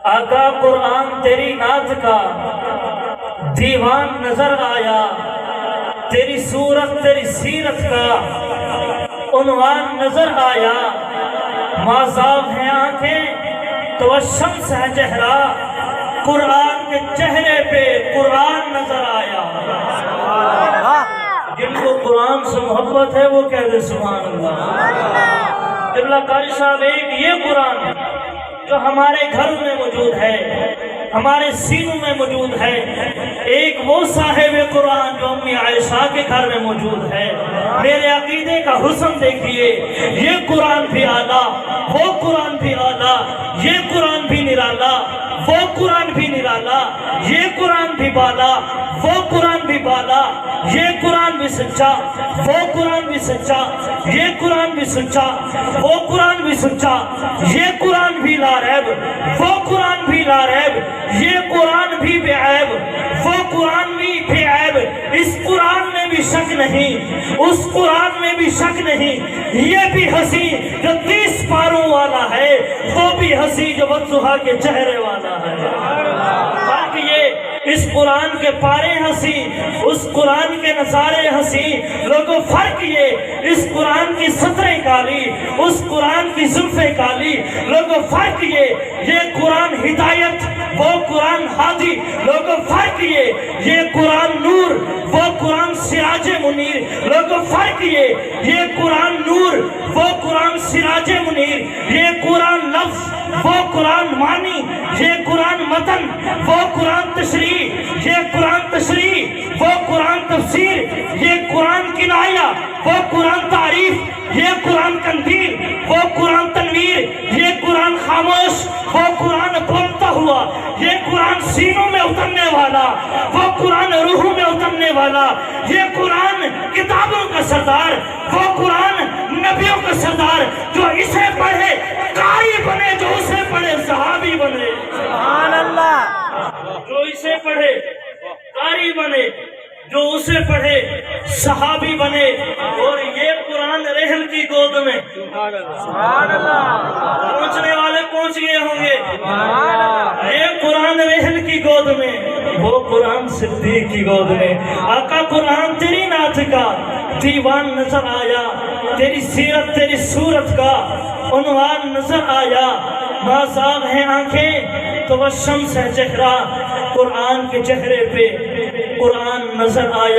آقا قرآن تیری نعت کا دیوان نظر آیا، تیری صورت تیری سیرت کا عنوان نظر آیا، مازاب ہیں آنکھیں تو الشمس ہے چہرہ، قرآن کے چہرے پہ قرآن نظر آیا۔ جن کو قرآن سے محبت ہے وہ کہہ دے سبحان اللہ۔ قبلہ قاری صاحب ایک یہ قرآن جو ہمارے گھروں میں موجود ہے، ہمارے سینوں میں موجود ہے، ایک وہ صاحب قرآن جو امی عائشہ کے گھر میں موجود ہے۔ میرے عقیدے کا حسن دیکھیے، یہ قرآن بھی اعلیٰ، وہ قرآن بھی اعلیٰ، یہ قرآن بھی نرالا، وہ قرآن بھی نرالا، یہ قرآن بھی بالا، وہ قرآن بھی بالا، یہ قرآن بھی سچا، وہ قرآن بھی سچا، یہ قرآن بھی سچا، وہ قرآن بھی سچا، یہ قرآن بھی لا ریب، وہ قرآن بھی لا ریب، یہ قرآن بھی بے عیب، وہ قرآن بھی بے عیب۔ اس قرآن میں بھی شک نہیں، اس قرآن میں بھی شک نہیں، یہ بھی ہنسی جو 30 پاروں والا ہے، وہ بھی ہنسی جو والضحیٰ کے چہرے والا ہے۔ فرق یہ، اس قرآن کے پارے ہنسی، اس قرآن کے نظارے ہنسی، لوگوں فرق یہ، اس قرآن کی سطریں کالی، اس قرآن کی زلفیں کالی، لوگوں فرق یہ قرآن ہدایت، وہ قرآن ہادی، لوگوں فرق یہ قرآن نور، وہ قرآن سراج منیر، لوگوں فرق یہ قرآن نور، وہ قرآن سراج منیر، یہ قرآن لفظ، وہ قرآن معنی، یہ قرآن متن، وہ قرآن تشریح، یہ قرآن تشریح، وہ قرآن تفسیر، یہ قرآن کنایہ، وہ قرآن تعریف، یہ قرآن قندیل، وہ قرآن تنویر، یہ قرآن خاموش، وہ قرآن بولتا ہوا، یہ قرآن سینوں میں اترنے والا، وہ قرآن روحوں میں اترنے والا، یہ قرآن کتابوں کا سردار، وہ قرآن نبیوں کا سردار، جو اسے پڑھے قاری بنے، جو اسے پڑھے صحابی بنے۔ سبحان اللہ۔ جو اسے پڑھے قاری بنے، جو اسے پڑھے صحابی بنے، اور یہ قرآن رحل کی گود میں سبحان اللہ پہنچنے والے پہنچ گئے ہوں گے۔ یہ قرآن رحل کی گود میں، وہ قرآن صدیق کی گود میں۔ آقا قرآن تیری نعت کا دیوان نظر آیا، تیری سیرت تیری صورت کا عنوان نظر آیا، مازاب ہیں آنکھیں تو والشمس ہے چہرہ، قرآن کے چہرے پہ قرآن نظر آیا۔